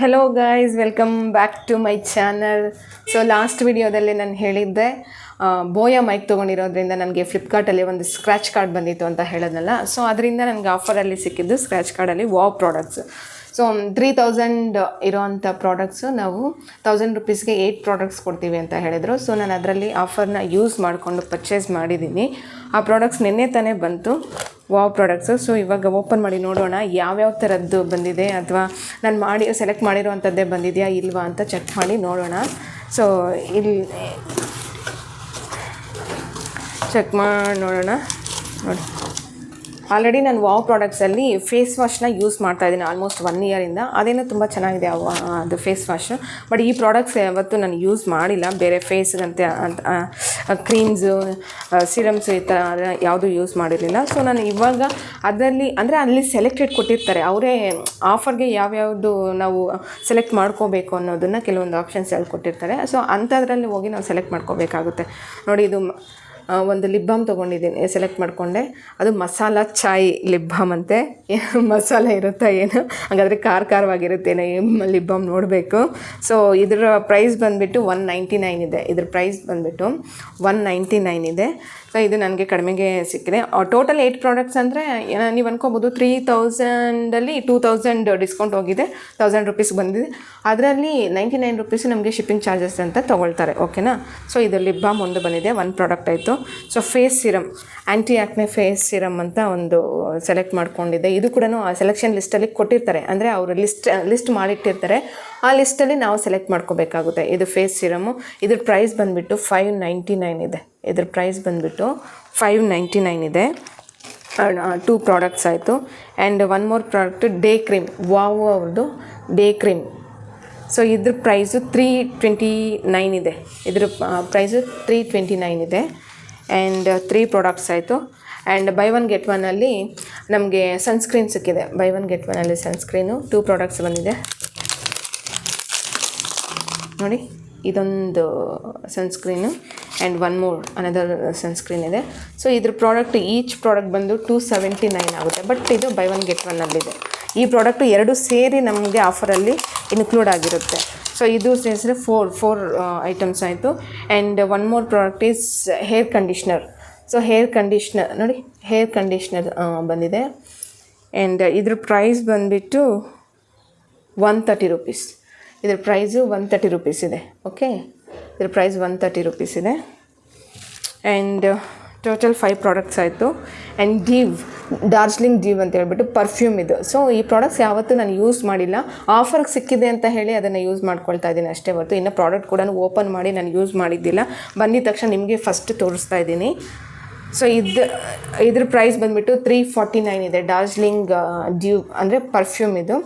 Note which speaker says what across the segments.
Speaker 1: Hello guys, welcome back to my channel. So last ವಿಡಿಯೋದಲ್ಲಿ ನಾನು ಹೇಳಿದ್ದೆ ಬೋಯಾ ಮೈಕ್ ತೊಗೊಂಡಿರೋದ್ರಿಂದ ನನಗೆ ಫ್ಲಿಪ್ಕಾರ್ಟಲ್ಲಿ ಒಂದು ಸ್ಕ್ರ್ಯಾಚ್ ಕಾರ್ಡ್ ಬಂದಿತ್ತು ಅಂತ ಹೇಳೋದಲ್ಲ. ಸೊ ಅದರಿಂದ ನನಗೆ ಆಫರಲ್ಲಿ ಸಿಕ್ಕಿದ್ದು ಸ್ಕ್ರ್ಯಾಚ್ ಕಾರ್ಡಲ್ಲಿ ವಾವ್ ಪ್ರಾಡಕ್ಟ್ಸ್. ಸೊ 3000 ಇರೋವಂಥ ಪ್ರಾಡಕ್ಟ್ಸು ನಾವು 1000 ರುಪೀಸ್ಗೆ 8 ಪ್ರಾಡಕ್ಟ್ಸ್ ಕೊಡ್ತೀವಿ ಅಂತ ಹೇಳಿದರು. ಸೊ ನಾನು ಅದರಲ್ಲಿ ಆಫರ್ನ ಯೂಸ್ ಮಾಡಿಕೊಂಡು ಪರ್ಚೇಸ್ ಮಾಡಿದ್ದೀನಿ. ಆ ಪ್ರಾಡಕ್ಟ್ಸ್ ನಿನ್ನೆ ತಾನೇ ಬಂತು, ವಾವ್ ಪ್ರಾಡಕ್ಟ್ಸು. ಸೊ ಇವಾಗ ಓಪನ್ ಮಾಡಿ ನೋಡೋಣ ಯಾವ್ಯಾವ ಥರದ್ದು ಬಂದಿದೆ, ಅಥವಾ ನಾನು ಸೆಲೆಕ್ಟ್ ಮಾಡಿರೋವಂಥದ್ದೇ ಬಂದಿದೆಯಾ ಇಲ್ವಾ ಅಂತ ಚೆಕ್ ಮಾಡಿ ನೋಡೋಣ. ಸೊ ಇಲ್ಲಿ ಚೆಕ್ ಮಾಡಿ ನೋಡೋಣ. ನೋಡಿ, ಆಲ್ರೆಡಿ ನಾನು ವಾವ್ ಪ್ರಾಡಕ್ಟ್ಸಲ್ಲಿ ಫೇಸ್ ವಾಶ್ನ ಯೂಸ್ ಮಾಡ್ತಾಯಿದ್ದೀನಿ ಆಲ್ಮೋಸ್ಟ್ 1 ಇಯರಿಂದ. ಅದೇನೋ ತುಂಬ ಚೆನ್ನಾಗಿದೆ ಅದು ಫೇಸ್ ವಾಶ್. ಬಟ್ ಈ ಪ್ರಾಡಕ್ಟ್ಸ್ ಯಾವತ್ತೂ ನಾನು ಯೂಸ್ ಮಾಡಿಲ್ಲ. ಬೇರೆ ಫೇಸ್ಗಂತೆ ಕ್ರೀಮ್ಸು, ಸಿರಮ್ಸು ಈ ಥರ ಯಾವುದೂ ಯೂಸ್ ಮಾಡಿರಲಿಲ್ಲ. ಸೊ ನಾನು ಇವಾಗ ಅದರಲ್ಲಿ ಅಲ್ಲಿ ಸೆಲೆಕ್ಟೆಡ್ ಕೊಟ್ಟಿರ್ತಾರೆ, ಅವರೇ ಆಫರ್ಗೆ ಯಾವ್ಯಾವುದು ನಾವು ಸೆಲೆಕ್ಟ್ ಮಾಡ್ಕೋಬೇಕು ಅನ್ನೋದನ್ನು ಕೆಲವೊಂದು ಆಪ್ಷನ್ಸ್ ಅಲ್ಲಿ ಕೊಟ್ಟಿರ್ತಾರೆ. ಸೊ ಅಂಥದ್ರಲ್ಲಿ ಹೋಗಿ ನಾವು ಸೆಲೆಕ್ಟ್ ಮಾಡ್ಕೋಬೇಕಾಗುತ್ತೆ. ನೋಡಿ, ಇದು ಒಂದು ಲಿಪ್ ಬಾಮ್ ತೊಗೊಂಡಿದ್ದೀನಿ, ಸೆಲೆಕ್ಟ್ ಮಾಡಿಕೊಂಡೆ. ಅದು ಮಸಾಲ ಚಾಯ್ ಲಿಪ್ ಬಾಮ್ ಅಂತೆ. ಮಸಾಲೆ ಇರುತ್ತಾ ಏನು, ಹಾಗಾದರೆ ಖಾರವಾಗಿರುತ್ತೇನೋ ಲಿಪ್ ಬಾಮ್ ನೋಡಬೇಕು. ಸೊ ಇದರ ಪ್ರೈಸ್ ಬಂದುಬಿಟ್ಟು 199 ಇದೆ. ಇದ್ರ ಪ್ರೈಸ್ ಬಂದುಬಿಟ್ಟು 199 ಇದೆ. ಸೊ ಇದು ನನಗೆ ಕಡಿಮೆಗೆ ಸಿಕ್ಕಿದೆ. ಟೋಟಲ್ 8 ಪ್ರಾಡಕ್ಟ್ಸ್ ಅಂದರೆ ನೀವು ಅನ್ಕೋಬೋದು 3000ಅಲ್ಲಿ 2000 ಡಿಸ್ಕೌಂಟ್ ಹೋಗಿದೆ, 1000 ರುಪೀಸ್ ಬಂದಿದೆ. ಅದರಲ್ಲಿ 99 ರುಪೀಸ್ ನಮಗೆ ಶಿಪ್ಪಿಂಗ್ ಚಾರ್ಜಸ್ ಅಂತ ತೊಗೊಳ್ತಾರೆ, ಓಕೆನಾ. ಸೊ ಇದು ಲಿಪ್ ಬಾಮ್ ಒಂದು ಬಂದಿದೆ, 1 ಪ್ರಾಡಕ್ಟ್ ಆಯಿತು. ಸೊ ಫೇಸ್ ಸಿರಮ್, ಆ್ಯಂಟಿ ಆಕ್ನೆ ಫೇಸ್ ಸಿರಮ್ ಅಂತ ಒಂದು ಸೆಲೆಕ್ಟ್ ಮಾಡ್ಕೊಂಡಿದ್ದೆ. ಇದು ಕೂಡ ಆ ಸೆಲೆಕ್ಷನ್ ಲಿಸ್ಟಲ್ಲಿ ಕೊಟ್ಟಿರ್ತಾರೆ, ಅಂದರೆ ಅವರು ಲಿಸ್ಟ್ ಮಾಡಿಟ್ಟಿರ್ತಾರೆ. ಆ ಲಿಸ್ಟಲ್ಲಿ ನಾವು ಸೆಲೆಕ್ಟ್ ಮಾಡ್ಕೋಬೇಕಾಗುತ್ತೆ. ಇದು ಫೇಸ್ ಸಿರಮು. ಇದ್ರ ಪ್ರೈಸ್ ಬಂದುಬಿಟ್ಟು 599 ಇದೆ. ಇದ್ರ ಪ್ರೈಸ್ ಬಂದುಬಿಟ್ಟು 599 ಇದೆ. 2 ಪ್ರಾಡಕ್ಟ್ಸ್ ಆಯಿತು. And 1 more product day cream, wow ಅವ್ರದ್ದು ಡೇ ಕ್ರೀಮ್. ಸೊ ಇದ್ರ ಪ್ರೈಸು 329 ಇದೆ. ಇದ್ರ ಪ್ರೈಸು 329 ಇದೆ. ಆ್ಯಂಡ್ 3 ಪ್ರಾಡಕ್ಟ್ಸ್ ಆಯಿತು. ಆ್ಯಂಡ್ ಬೈ 1 ಗೆಟ್ 1ಅಲ್ಲಿ ನಮಗೆ ಸನ್ಸ್ಕ್ರೀನ್ ಸಿಕ್ಕಿದೆ. ಬೈ 1 ಗೆಟ್ 1ಅಲ್ಲಿ ಸನ್ಸ್ಕ್ರೀನು 2 ಪ್ರಾಡಕ್ಟ್ಸ್ ಬಂದಿದೆ. ನೋಡಿ, ಇದೊಂದು sunscreen and 1 more another sunscreen ಇದೆ. ಸೊ ಇದ್ರ ಪ್ರಾಡಕ್ಟ್ ಈಚ್ ಪ್ರಾಡಕ್ಟ್ ಬಂದು 279 ಆಗುತ್ತೆ. ಬಟ್ ಇದು ಬೈ 1 ಗೆಟ್ 1ಅಲ್ಲಿದೆ. ಈ ಪ್ರಾಡಕ್ಟು 2 ಸೇರಿ ನಮಗೆ ಆಫರಲ್ಲಿ ಇನ್ಕ್ಲೂಡ್ ಆಗಿರುತ್ತೆ. ಸೊ ಇದು ಸೇರಿಸಿದ್ರೆ 4 ಐಟಮ್ಸ್ ಆಯಿತು. And 1 more product is hair conditioner. So hair conditioner ನೋಡಿ, ಹೇರ್ ಕಂಡೀಷ್ನರ್ ಬಂದಿದೆ. ಆ್ಯಂಡ್ ಇದ್ರ ಪ್ರೈಸ್ ಬಂದುಬಿಟ್ಟು 130 ರುಪೀಸ್. ಇದ್ರ ಪ್ರೈಸು 130 ರುಪೀಸ್ ಇದೆ, ಓಕೆ. ಇದ್ರ ಪ್ರೈಸ್ 130 ರುಪೀಸ್ ಇದೆ. ಆ್ಯಂಡ್ ಟೋಟಲ್ 5 ಪ್ರಾಡಕ್ಟ್ಸ್ ಆಯಿತು. ಆ್ಯಂಡ್ ಡಾರ್ಜಿಲಿಂಗ್ ಡ್ಯೂ ಅಂತ ಹೇಳ್ಬಿಟ್ಟು ಪರ್ಫ್ಯೂಮ್ ಇದು. ಸೊ ಈ ಪ್ರಾಡಕ್ಟ್ಸ್ ಯಾವತ್ತೂ ನಾನು ಯೂಸ್ ಮಾಡಿಲ್ಲ, ಆಫರ್ಗೆ ಸಿಕ್ಕಿದೆ ಅಂತ ಹೇಳಿ ಅದನ್ನು ಯೂಸ್ ಮಾಡ್ಕೊಳ್ತಾ ಇದ್ದೀನಿ ಅಷ್ಟೇ ಹೊರತು ಇನ್ನೂ ಪ್ರಾಡಕ್ಟ್ ಕೂಡ ಓಪನ್ ಮಾಡಿ ನಾನು ಯೂಸ್ ಮಾಡಿದ್ದಿಲ್ಲ. ಬಂದಿದ್ದ ತಕ್ಷಣ ನಿಮಗೆ ಫಸ್ಟ್ ತೋರಿಸ್ತಾ ಇದ್ದೀನಿ. ಸೊ ಇದ್ರ ಪ್ರೈಸ್ ಬಂದುಬಿಟ್ಟು 349 ಇದೆ. ಡಾರ್ಜಿಲಿಂಗ್ ಡ್ಯೂ ಅಂದರೆ ಪರ್ಫ್ಯೂಮ್ ಇದು.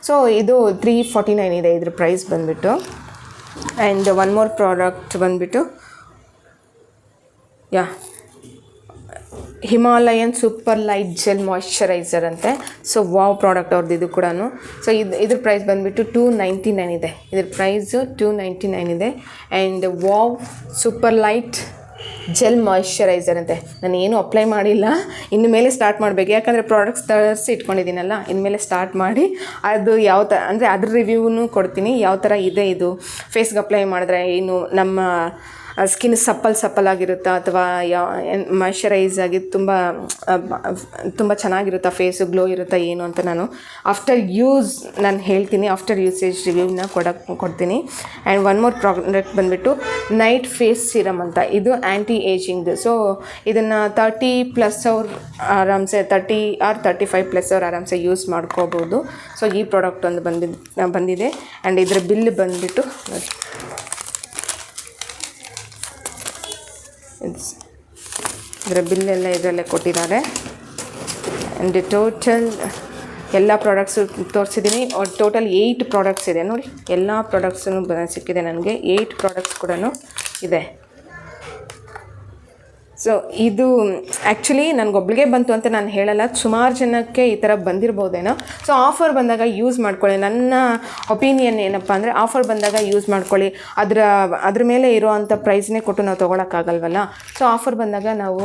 Speaker 1: ಸೊ ಇದು 349 ಇದೆ ಇದ್ರ ಪ್ರೈಸ್ ಬಂದುಬಿಟ್ಟು. ಆ್ಯಂಡ್ 1 ಮೋರ್ ಪ್ರಾಡಕ್ಟ್ ಬಂದುಬಿಟ್ಟು Himalayan super light gel moisturiser ಅಂತೆ. ಸೊ ವಾವ್ ಪ್ರಾಡಕ್ಟ್ ಅವ್ರದ್ದು ಇದು ಕೂಡ. ಸೊ ಇದ್ರ ಪ್ರೈಸ್ ಬಂದುಬಿಟ್ಟು 299 ಇದೆ. ಇದ್ರ ಪ್ರೈಸು 299 ಇದೆ. And wow super light gel moisturiser ಅಂತೆ. ನಾನು ಏನು ಅಪ್ಲೈ ಮಾಡಿಲ್ಲ, ಇನ್ನು ಮೇಲೆ ಸ್ಟಾರ್ಟ್ ಮಾಡಬೇಕು. ಯಾಕಂದರೆ ಪ್ರಾಡಕ್ಟ್ಸ್ ತರಿಸಿ ಇಟ್ಕೊಂಡಿದ್ದೀನಲ್ಲ, ಇನ್ಮೇಲೆ ಸ್ಟಾರ್ಟ್ ಮಾಡಿ ಅದು ಯಾವ ಥರ ಅಂದರೆ ಅದ್ರ ರಿವ್ಯೂನು ಕೊಡ್ತೀನಿ. ಯಾವ ಥರ ಇದೆ ಇದು, ಫೇಸ್ಗೆ ಅಪ್ಲೈ ಮಾಡಿದ್ರೆ ಏನು ನಮ್ಮ ಸ್ಕಿನ್ ಸಪ್ಪಲಾಗಿರುತ್ತಾ, ಅಥವಾ ಮಾಯ್ಶ್ಚರೈಸ್ ಆಗಿ ತುಂಬ ಚೆನ್ನಾಗಿರುತ್ತಾ, ಫೇಸು ಗ್ಲೋ ಇರುತ್ತಾ ಏನು ಅಂತ ನಾನು ಆಫ್ಟರ್ ಯೂಸ್ ಹೇಳ್ತೀನಿ. ಆಫ್ಟರ್ ಯೂಸೇಜ್ ರಿವ್ಯೂನ ಕೊಡ್ತೀನಿ. ಆ್ಯಂಡ್ 1 ಮೋರ್ ಪ್ರಾಡಕ್ಟ್ ಬಂದುಬಿಟ್ಟು ನೈಟ್ ಫೇಸ್ ಸಿರಮ್ ಅಂತ. ಇದು ಆ್ಯಂಟಿ ಏಜಿಂಗ್ದು. ಸೊ ಇದನ್ನು 30+ ಅವ್ರು ಆರಾಮ್ಸೆ 30 ಆರ್ 35+ ಅವ್ರು ಆರಾಮ್ಸೆ ಯೂಸ್ ಮಾಡ್ಕೋಬೋದು. ಸೊ ಈ ಪ್ರಾಡಕ್ಟ್ ಒಂದು ಬಂದಿದೆ. ಆ್ಯಂಡ್ ಇದರ ಬಿಲ್ ಬಂದುಬಿಟ್ಟು ಇದರ ಬಿಲ್ಲೆಲ್ಲ ಇದರಲ್ಲೇ ಕೊಟ್ಟಿದ್ದಾರೆ. ಆ್ಯಂಡ್ ಟೋಟಲ್ ಎಲ್ಲ ಪ್ರಾಡಕ್ಟ್ಸು ತೋರಿಸಿದ್ದೀನಿ. ಟೋಟಲ್ 8 ಪ್ರಾಡಕ್ಟ್ಸ್ ಇದೆ. ನೋಡಿ, ಎಲ್ಲ ಪ್ರಾಡಕ್ಟ್ಸೂ ಸಿಕ್ಕಿದೆ ನನಗೆ. 8 ಪ್ರಾಡಕ್ಟ್ಸ್ ಕೂಡ ಇದೆ. ಸೊ ಇದು ಆ್ಯಕ್ಚುಲಿ ನನಗೊಬ್ಳಿಗೆ ಬಂತು ಅಂತ ನಾನು ಹೇಳಲ್ಲ, ಸುಮಾರು ಜನಕ್ಕೆ ಈ ಥರ ಬಂದಿರ್ಬೋದೇನೋ. ಸೊ ಆಫರ್ ಬಂದಾಗ ಯೂಸ್ ಮಾಡ್ಕೊಳ್ಳಿ. ನನ್ನ ಒಪಿನಿಯನ್ ಏನಪ್ಪ ಅಂದರೆ, ಆಫರ್ ಬಂದಾಗ ಯೂಸ್ ಮಾಡ್ಕೊಳ್ಳಿ. ಅದ್ರ ಮೇಲೆ ಇರೋವಂಥ ಪ್ರೈಸ್ನೇ ಕೊಟ್ಟು ನಾವು ತೊಗೊಳಕ್ಕಾಗಲ್ವಲ್ಲ. ಸೊ ಆಫರ್ ಬಂದಾಗ ನಾವು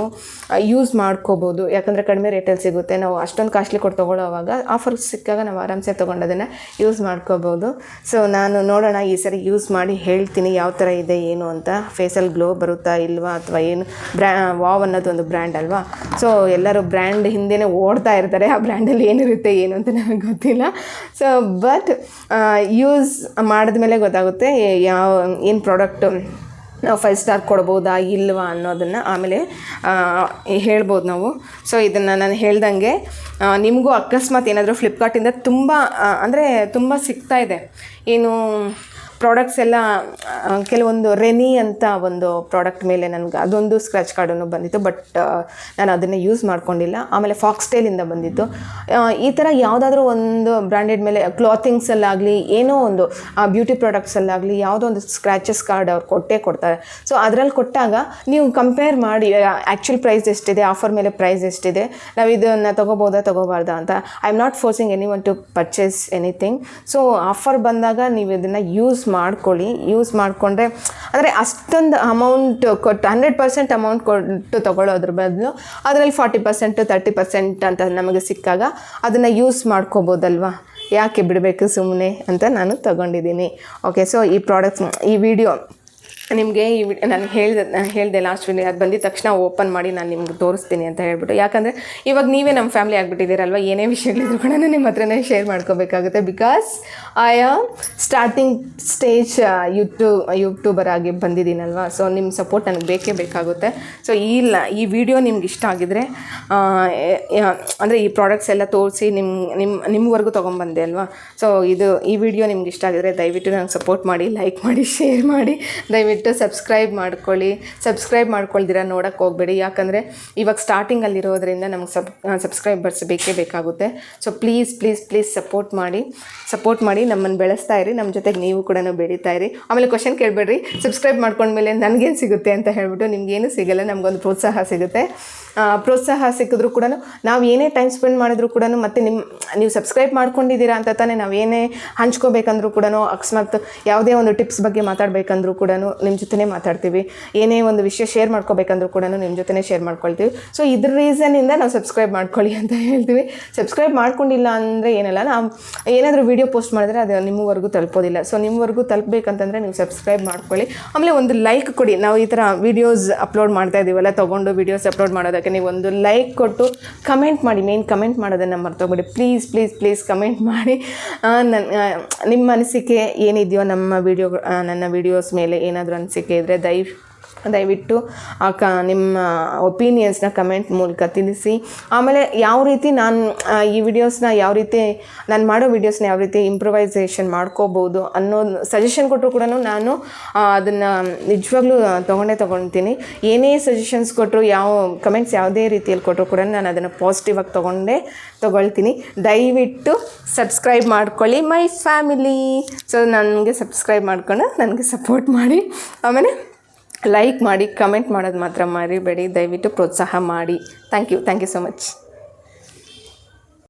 Speaker 1: ಯೂಸ್ ಮಾಡ್ಕೋಬೋದು, ಯಾಕಂದರೆ ಕಡಿಮೆ ರೇಟಲ್ಲಿ ಸಿಗುತ್ತೆ. ನಾವು ಅಷ್ಟೊಂದು ಕಾಸ್ಟ್ಲಿ ಕೊಟ್ಟು ತೊಗೊಳ್ಳೋವಾಗ ಆಫರ್ ಸಿಕ್ಕಾಗ ನಾವು ಆರಾಮ್ಸೆ ತೊಗೊಂಡೋದನ್ನು ಯೂಸ್ ಮಾಡ್ಕೋಬೋದು. ಸೊ ನಾನು ನೋಡೋಣ, ಈ ಸರಿ ಯೂಸ್ ಮಾಡಿ ಹೇಳ್ತೀನಿ ಯಾವ ಥರ ಇದೆ ಏನು ಅಂತ. ಫೇಸಲ್ಲಿ ಗ್ಲೋ ಬರುತ್ತಾ ಇಲ್ವಾ, ಅಥವಾ ಏನು ವಾವ್ ಅನ್ನೋದು ಒಂದು ಬ್ರ್ಯಾಂಡ್ ಅಲ್ವಾ. ಸೊ ಎಲ್ಲರೂ ಬ್ರ್ಯಾಂಡ್ ಹಿಂದೆನೇ ಓಡ್ತಾ ಇರ್ತಾರೆ, ಆ ಬ್ರ್ಯಾಂಡಲ್ಲಿ ಏನಿರುತ್ತೆ ಏನು ಅಂತ ನನಗೆ ಗೊತ್ತಿಲ್ಲ. ಸೊ ಬಟ್ ಯೂಸ್ ಮಾಡಿದ್ಮೇಲೆ ಗೊತ್ತಾಗುತ್ತೆ ಏನು ಪ್ರಾಡಕ್ಟು ನಾವು 5 ಸ್ಟಾರ್ ಕೊಡ್ಬೋದಾ ಇಲ್ವಾ ಅನ್ನೋದನ್ನು ಆಮೇಲೆ ಹೇಳ್ಬೋದು ನಾವು. ಸೊ ಇದನ್ನು ನಾನು ಹೇಳ್ದಂಗೆ ನಿಮಗೂ ಅಕಸ್ಮಾತ್ ಏನಾದರೂ ಫ್ಲಿಪ್ಕಾರ್ಟಿಂದ ತುಂಬ ಸಿಗ್ತಾ ಇದೆ ಏನು ಪ್ರಾಡಕ್ಟ್ಸ್ ಎಲ್ಲ. ಕೆಲವೊಂದು ರೆನಿ ಅಂತ ಒಂದು ಪ್ರಾಡಕ್ಟ್ ಮೇಲೆ ನನಗೆ ಅದೊಂದು ಸ್ಕ್ರ್ಯಾಚ್ ಕಾರ್ಡನ್ನು ಬಂದಿತ್ತು, ಬಟ್ ನಾನು ಅದನ್ನು ಯೂಸ್ ಮಾಡ್ಕೊಂಡಿಲ್ಲ. ಆಮೇಲೆ ಫಾಕ್ಸ್ಟೈಲಿಂದ ಬಂದಿತ್ತು. ಈ ಥರ ಯಾವುದಾದ್ರೂ ಒಂದು ಬ್ರ್ಯಾಂಡೆಡ್ ಮೇಲೆ ಕ್ಲಾತಿಂಗ್ಸಲ್ಲಾಗಲಿ ಏನೋ ಒಂದು ಬ್ಯೂಟಿ ಪ್ರಾಡಕ್ಟ್ಸಲ್ಲಾಗಲಿ ಯಾವುದೋ ಒಂದು ಸ್ಕ್ರ್ಯಾಚಸ್ ಕಾರ್ಡ್ ಅವ್ರು ಕೊಡ್ತಾರೆ. ಸೊ ಅದರಲ್ಲಿ ಕೊಟ್ಟಾಗ ನೀವು ಕಂಪೇರ್ ಮಾಡಿ ಆ್ಯಕ್ಚುಲ್ ಪ್ರೈಸ್ ಎಷ್ಟಿದೆ, ಆಫರ್ ಮೇಲೆ ಪ್ರೈಸ್ ಎಷ್ಟಿದೆ, ನಾವು ಇದನ್ನು ತೊಗೋಬಾರ್ದಾ ಅಂತ. I am not forcing any one to purchase anything. So offer ಬಂದಾಗ ನೀವು ಇದನ್ನು ಯೂಸ್ ಮಾಡಿಕೊಂಡ್ರೆ ಅಂದರೆ ಅಷ್ಟೊಂದು ಅಮೌಂಟ್ ಕೊಟ್ಟು 100% ಅಮೌಂಟ್ ಕೊಟ್ಟು ತೊಗೊಳ್ಳೋದ್ರ ಬದಲು ಅದರಲ್ಲಿ 40% 30% ಅಂತ ನಮಗೆ ಸಿಕ್ಕಾಗ ಅದನ್ನು ಯೂಸ್ ಮಾಡ್ಕೋಬೋದಲ್ವ. ಯಾಕೆ ಬಿಡಬೇಕು ಸುಮ್ಮನೆ ಅಂತ ನಾನು ತೊಗೊಂಡಿದ್ದೀನಿ. ಓಕೆ, ಸೊ ಈ ಪ್ರಾಡಕ್ಟ್ಸ್ ಈ ವಿಡಿಯೋ ನಿಮಗೆ ನಾನು ಹೇಳಿದೆ ಲಾಸ್ಟ್ ವಿಡಿಯೋ, ಅದು ಬಂದಿದ ತಕ್ಷಣ ಓಪನ್ ಮಾಡಿ ನಾನು ನಿಮ್ಗೆ ತೋರಿಸ್ತೀನಿ ಅಂತ ಹೇಳ್ಬಿಟ್ಟು. ಯಾಕಂದರೆ ಇವಾಗ ನೀವೇ ನಮ್ಮ ಫ್ಯಾಮಿಲಿ ಆಗಿಬಿಟ್ಟಿದ್ದೀರಲ್ವ, ಏನೇ ವಿಷಯಗಳಿದ್ರು ಕೂಡ ನಿಮ್ಮ ಹತ್ರನೇ ಶೇರ್ ಮಾಡ್ಕೋಬೇಕಾಗುತ್ತೆ. Because I am starting stage YouTuber ಆಗಿ ಬಂದಿದ್ದೀನಲ್ವ. ಸೊ ನಿಮ್ಮ ಸಪೋರ್ಟ್ ನನಗೆ ಬೇಕೇ ಬೇಕಾಗುತ್ತೆ. ಸೊ ಈ ವಿಡಿಯೋ ನಿಮ್ಗೆ ಇಷ್ಟ ಆಗಿದರೆ ಅಂದರೆ ಈ ಪ್ರಾಡಕ್ಟ್ಸ್ ಎಲ್ಲ ತೋರಿಸಿ ನಿಮ್ಮವರೆಗೂ ತೊಗೊಂಬಂದೆ ಅಲ್ವಾ. ಸೊ ಈ ವಿಡಿಯೋ ನಿಮ್ಗೆ ಇಷ್ಟ ಆಗಿದರೆ ದಯವಿಟ್ಟು ನನಗೆ ಸಪೋರ್ಟ್ ಮಾಡಿ, ಲೈಕ್ ಮಾಡಿ, ಶೇರ್ ಮಾಡಿ, ದಯವಿಟ್ಟು ಸಬ್ಸ್ಕ್ರೈಬ್ ಮಾಡ್ಕೊಳ್ದಿರ ನೋಡೋಕ್ಕೆ ಹೋಗಬೇಡಿ. ಯಾಕಂದರೆ ಇವಾಗ ಸ್ಟಾರ್ಟಿಂಗಲ್ಲಿರೋದ್ರಿಂದ ನಮಗೆ ಸಬ್ಸ್ಕ್ರೈಬರ್ಸ್ ಬೇಕೇ ಬೇಕಾಗುತ್ತೆ. ಸೊ ಪ್ಲೀಸ್ ಸಪೋರ್ಟ್ ಮಾಡಿ ನಮ್ಮನ್ನು ಬೆಳೆಸ್ತಾ ಇರಿ. ನಮ್ಮ ಜೊತೆಗೆ ನೀವು ಕೂಡ ಬೆಳೀತಾ ಇರಿ. ಆಮೇಲೆ ಕ್ವಶನ್ ಕೇಳಬೇಡ್ರಿ, ಸಬ್ಸ್ಕ್ರೈಬ್ ಮಾಡ್ಕೊಂಡ್ಮೇಲೆ ನನಗೇನು ಸಿಗುತ್ತೆ ಅಂತ ಹೇಳ್ಬಿಟ್ಟು. ನಿಮಗೇನು ಸಿಗಲ್ಲ, ನಮಗೊಂದು ಪ್ರೋತ್ಸಾಹ ಸಿಗುತ್ತೆ. ಪ್ರೋತ್ಸಾಹ ಸಿಕ್ಕಿದ್ರು ಕೂಡ ನಾವು ಏನೇ ಟೈಮ್ ಸ್ಪೆಂಡ್ ಮಾಡಿದ್ರು ಕೂಡ ಮತ್ತು ನೀವು ಸಬ್ಸ್ಕ್ರೈಬ್ ಮಾಡ್ಕೊಂಡಿದ್ದೀರಾ ಅಂತ ತಾನೇ ನಾವು ಏನೇ ಹಂಚ್ಕೋಬೇಕಂದ್ರೂ ಕೂಡ, ಅಕಸ್ಮಾತ್ ಯಾವುದೇ ಒಂದು ಟಿಪ್ಸ್ ಬಗ್ಗೆ ಮಾತಾಡಬೇಕಂದ್ರೂ ಕೂಡ ನಿಮ್ಮ ಜೊತೆನೇ ಮಾತಾಡ್ತೀವಿ. ಏನೇ ಒಂದು ವಿಷಯ ಶೇರ್ ಮಾಡ್ಕೋಬೇಕಂದ್ರೂ ಕೂಡ ನಿಮ್ಮ ಜೊತೆನೇ ಶೇರ್ ಮಾಡ್ಕೊಳ್ತೀವಿ. ಸೊ ಇದ್ರ ರೀಸನ್ನಿಂದ ನಾವು ಸಬ್ಸ್ಕ್ರೈಬ್ ಮಾಡ್ಕೊಳ್ಳಿ ಅಂತ ಹೇಳ್ತೀವಿ. ಸಬ್ಸ್ಕ್ರೈಬ್ ಮಾಡ್ಕೊಂಡಿಲ್ಲ ಅಂದರೆ ಏನಲ್ಲ, ನಾವು ಏನಾದರೂ ವೀಡಿಯೋ ಪೋಸ್ಟ್ ಮಾಡಿದ್ರೆ ಅದು ನಿಮ್ಮವರೆಗೂ ತಲುಪೋದಿಲ್ಲ. ಸೊ ನಿಮ್ಮವರೆಗೂ ತಲುಪಬೇಕಂತಂದರೆ ನೀವು ಸಬ್ಸ್ಕ್ರೈಬ್ ಮಾಡ್ಕೊಳ್ಳಿ. ಆಮೇಲೆ ಒಂದು ಲೈಕ್ ಕೊಡಿ. ನಾವು ಈ ಥರ ವೀಡಿಯೋಸ್ ಅಪ್ಲೋಡ್ ಮಾಡ್ತಾ ಇದ್ದೀವಲ್ಲ, ತೊಗೊಂಡು ವೀಡಿಯೋಸ್ ಅಪ್ಲೋಡ್ ಮಾಡೋದಕ್ಕೆ ನೀವು ಒಂದು ಲೈಕ್ ಕೊಟ್ಟು ಕಮೆಂಟ್ ಮಾಡಿ. ಮೇನ್ ಕಮೆಂಟ್ ಮಾಡೋದನ್ನು ಮರ್ತೋಗ್ಬೇಡಿ. ಪ್ಲೀಸ್ ಕಮೆಂಟ್ ಮಾಡಿ. ನಿಮ್ಮ ಅನಿಸಿಕೆ ಏನಿದೆಯೋ ನನ್ನ ವೀಡಿಯೋಸ್ ಮೇಲೆ ಏನಾದರೂ ಅನಿಸಿಕೆ ಇದ್ದರೆ ದಯವಿಟ್ಟು ನಿಮ್ಮ ಒಪಿನಿಯನ್ಸ್ನ ಕಮೆಂಟ್ ಮೂಲಕ ತಿಳಿಸಿ. ಆಮೇಲೆ ಯಾವ ರೀತಿ ನಾನು ಈ ವಿಡಿಯೋಸ್ನ ನಾನು ಮಾಡೋ ವೀಡಿಯೋಸ್ನ ಯಾವ ರೀತಿ ಇಂಪ್ರೂವೈಸೇಷನ್ ಮಾಡ್ಕೋಬೋದು ಅನ್ನೋದು ಸಜೆಷನ್ ಕೊಟ್ಟರು ಕೂಡ ನಾನು ಅದನ್ನು ನಿಜವಾಗ್ಲೂ ತೊಗೊಳ್ತೀನಿ. ಏನೇ ಸಜೆಷನ್ಸ್ ಕೊಟ್ಟರು, ಕಮೆಂಟ್ಸ್ ಯಾವುದೇ ರೀತಿಯಲ್ಲಿ ಕೊಟ್ಟರು ಕೂಡ ನಾನು ಅದನ್ನು ಪಾಸಿಟಿವ್ ಆಗಿ ತೊಗೊಳ್ತೀನಿ. ದಯವಿಟ್ಟು ಸಬ್ಸ್ಕ್ರೈಬ್ ಮಾಡ್ಕೊಳ್ಳಿ ಮೈ ಫ್ಯಾಮಿಲಿ. ಸೊ ನನಗೆ ಸಬ್ಸ್ಕ್ರೈಬ್ ಮಾಡ್ಕೊಂಡು ನನಗೆ ಸಪೋರ್ಟ್ ಮಾಡಿ. ಆಮೇಲೆ ಲೈಕ್ ಮಾಡಿ, ಕಮೆಂಟ್ ಮಾಡೋದು ಮಾತ್ರ ಮರಿಬೇಡಿ. ದಯವಿಟ್ಟು ಪ್ರೋತ್ಸಾಹ ಮಾಡಿ. Thank you so much.